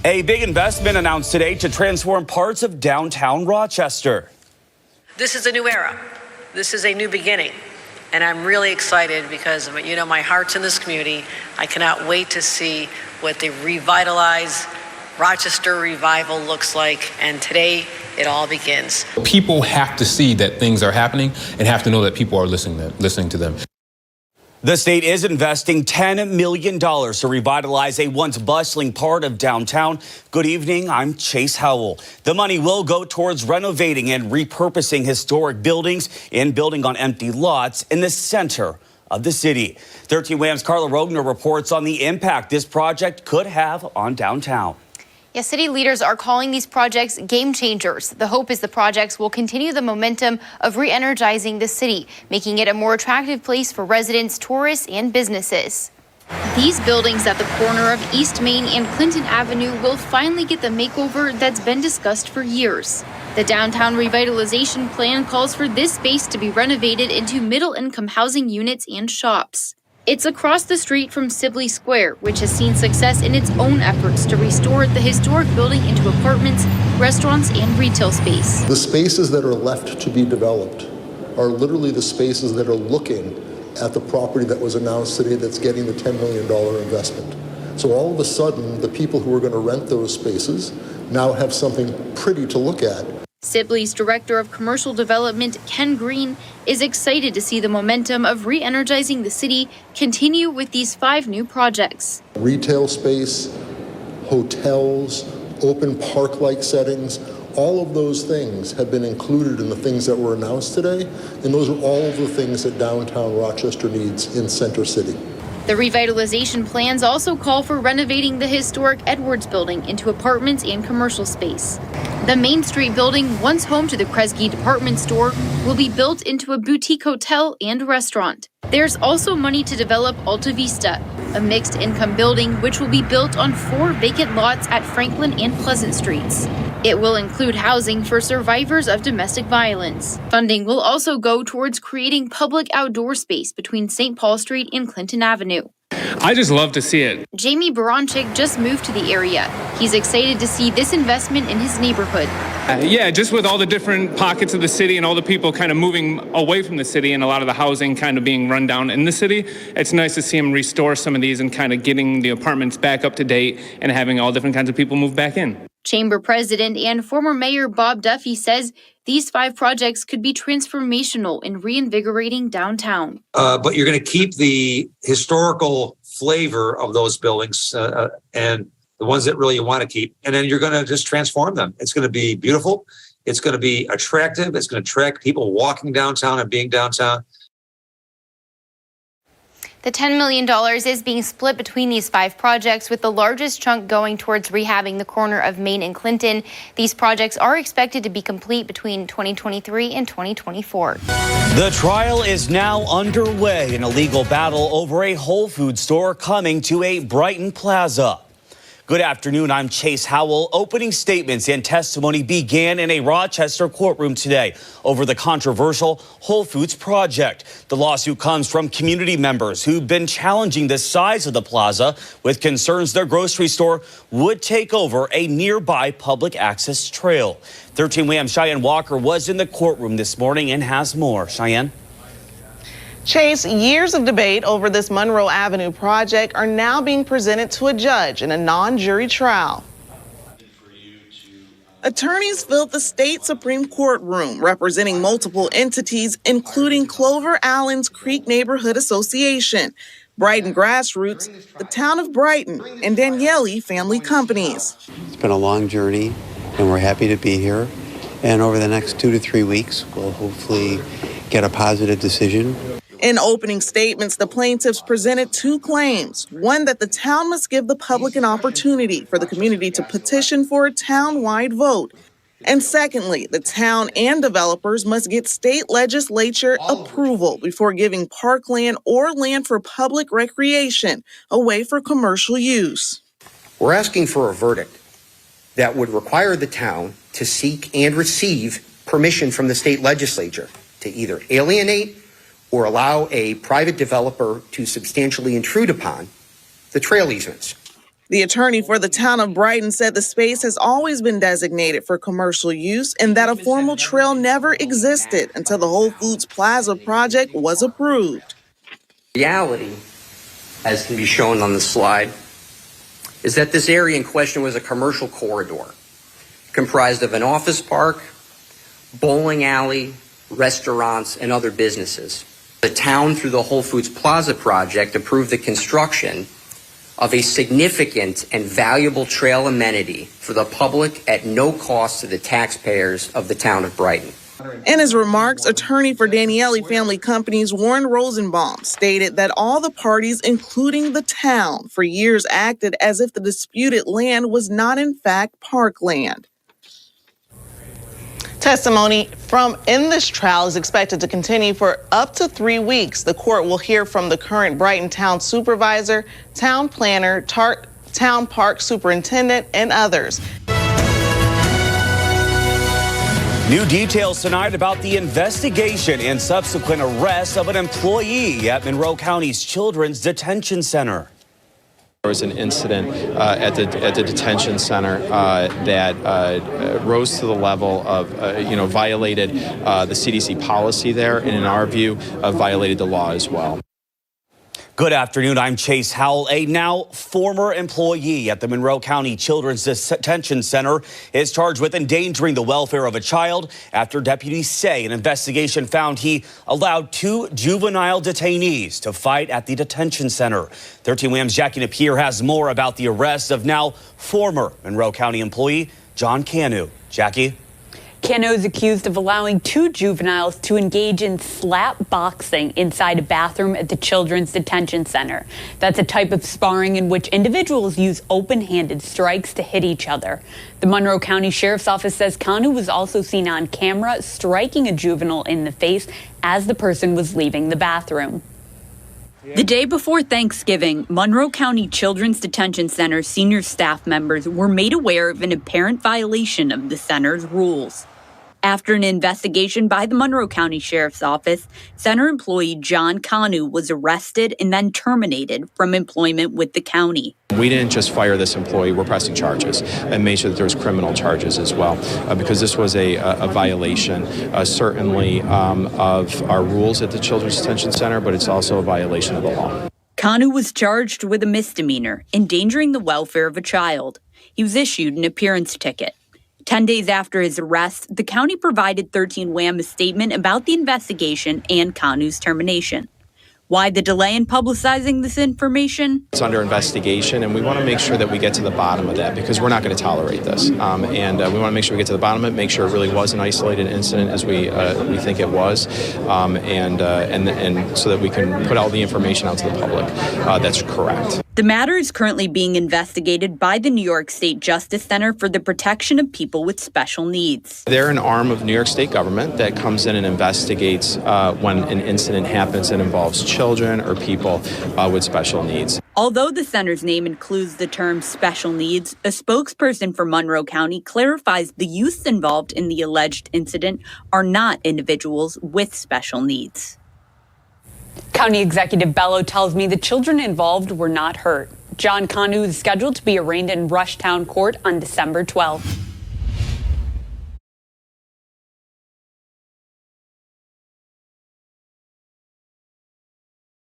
A big investment announced today to transform parts of downtown Rochester. This is a new era. This is a new beginning. And I'm really excited because, you know, my heart's in this community. I cannot wait to see what the Revitalize Rochester revival looks like. And today, it all begins. People have to see that things are happening and have to know that people are listening to them. The state is investing $10 million to revitalize a once bustling part of downtown. Good evening, I'm Chase Hochul. The money will go towards renovating and repurposing historic buildings and building on empty lots in the center of the city. 13 WHAM's Carla Rogner reports on the impact this project could have on downtown. Yes, city leaders are calling these projects game changers. The hope is the projects will continue the momentum of re-energizing the city, making it a more attractive place for residents, tourists, and businesses. These buildings at the corner of East Main and Clinton Avenue will finally get the makeover that's been discussed for years. The downtown revitalization plan calls for this space to be renovated into middle-income housing units and shops. It's across the street from Sibley Square, which has seen success in its own efforts to restore the historic building into apartments, restaurants, and retail space. The spaces that are left to be developed are literally the spaces that are looking at the property that was announced today that's getting the $10 million investment. So all of a sudden, the people who are going to rent those spaces now have something pretty to look at. Sibley's Director of Commercial Development, Ken Green, is excited to see the momentum of re-energizing the city continue with these 5 new projects. Retail space, hotels, open park-like settings, all of those things have been included in the things that were announced today, and those are all of the things that downtown Rochester needs in Center City. The revitalization plans also call for renovating the historic Edwards building into apartments and commercial space. The Main Street building, once home to the Kresge department store, will be built into a boutique hotel and restaurant. There's also money to develop Alta Vista, a mixed-income building which will be built on 4 vacant lots at Franklin and Pleasant Streets. It will include housing for survivors of domestic violence. Funding will also go towards creating public outdoor space between St. Paul Street and Clinton Avenue. I just love to see it. Jamie Baranchik just moved to the area. He's excited to see this investment in his neighborhood. Yeah, just with all the different pockets of the city and all the people kind of moving away from the city and a lot of the housing kind of being run down in the city, it's nice to see him restore some of these and kind of getting the apartments back up to date and having all different kinds of people move back in. Chamber President and former Mayor Bob Duffy says these 5 projects could be transformational in reinvigorating downtown. But you're going to keep the historical flavor of those buildings and the ones that really you want to keep. And then you're going to just transform them. It's going to be beautiful. It's going to be attractive. It's going to attract people walking downtown and being downtown. The $10 million is being split between these 5 projects, with the largest chunk going towards rehabbing the corner of Main and Clinton. These projects are expected to be complete between 2023 and 2024. The trial is now underway in a legal battle over a Whole Foods store coming to a Brighton plaza. Good afternoon, I'm Chase Hochul. Opening statements and testimony began in a Rochester courtroom today over the controversial Whole Foods project. The lawsuit comes from community members who've been challenging the size of the plaza with concerns their grocery store would take over a nearby public access trail. 13 WHAM Cheyenne Walker was in the courtroom this morning and has more. Cheyenne? Chase, years of debate over this Monroe Avenue project are now being presented to a judge in a non-jury trial. Attorneys filled the state Supreme Court room representing multiple entities, including Clover Allen's Creek Neighborhood Association, Brighton Grassroots, the town of Brighton, and Daniele Family Companies. It's been a long journey, and we're happy to be here. And over the next 2 to 3 weeks, we'll hopefully get a positive decision. In opening statements, the plaintiffs presented 2 claims. One, that the town must give the public an opportunity for the community to petition for a town-wide vote. And secondly, the town and developers must get state legislature approval before giving parkland or land for public recreation away for commercial use. We're asking for a verdict that would require the town to seek and receive permission from the state legislature to either alienate or allow a private developer to substantially intrude upon the trail easements. The attorney for the town of Brighton said the space has always been designated for commercial use and that a formal trail never existed until the Whole Foods Plaza project was approved. Reality, as can be shown on the slide, is that this area in question was a commercial corridor comprised of an office park, bowling alley, restaurants, and other businesses. The town, through the Whole Foods Plaza project, approved the construction of a significant and valuable trail amenity for the public at no cost to the taxpayers of the town of Brighton. In his remarks, attorney for Daniele Family Companies Warren Rosenbaum stated that all the parties, including the town, for years acted as if the disputed land was not in fact parkland. Testimony in this trial is expected to continue for up to 3 weeks. The court will hear from the current Brighton Town Supervisor, Town Planner, Town Park Superintendent, and others. New details tonight about the investigation and subsequent arrest of an employee at Monroe County's Children's Detention Center. There was an incident at the detention center that rose to the level of, violated the CDC policy there, and in our view, violated the law as well. Good afternoon. I'm Chase Howell. A now former employee at the Monroe County Children's Detention Center is charged with endangering the welfare of a child after deputies say an investigation found he allowed 2 juvenile detainees to fight at the detention center. 13 WHAM's Jackie Napier has more about the arrest of now former Monroe County employee John Canu. Jackie? Cano is accused of allowing 2 juveniles to engage in slap boxing inside a bathroom at the Children's Detention Center. That's a type of sparring in which individuals use open-handed strikes to hit each other. The Monroe County Sheriff's Office says Cano was also seen on camera striking a juvenile in the face as the person was leaving the bathroom. The day before Thanksgiving, Monroe County Children's Detention Center senior staff members were made aware of an apparent violation of the center's rules. After an investigation by the Monroe County Sheriff's Office, center employee John Canu was arrested and then terminated from employment with the county. We didn't just fire this employee, we're pressing charges and made sure that there was criminal charges as well, because this was a violation, certainly of our rules at the Children's Detention Center, but it's also a violation of the law. Canu was charged with a misdemeanor, endangering the welfare of a child. He was issued an appearance ticket. 10 days after his arrest, the county provided 13 WHAM a statement about the investigation and Canu's termination. Why the delay in publicizing this information? It's under investigation, and we want to make sure that we get to the bottom of that, because we're not going to tolerate this. We want to make sure we get to the bottom of it, make sure it really was an isolated incident as we think it was, and so that we can put all the information out to the public that's correct. The matter is currently being investigated by the New York State Justice Center for the Protection of People with Special Needs. They're an arm of New York State government that comes in and investigates when an incident happens that involves children or people with special needs. Although the center's name includes the term special needs, a spokesperson for Monroe County clarifies the youths involved in the alleged incident are not individuals with special needs. County Executive Bello tells me the children involved were not hurt. John Canu is scheduled to be arraigned in Rushtown Court on December 12th.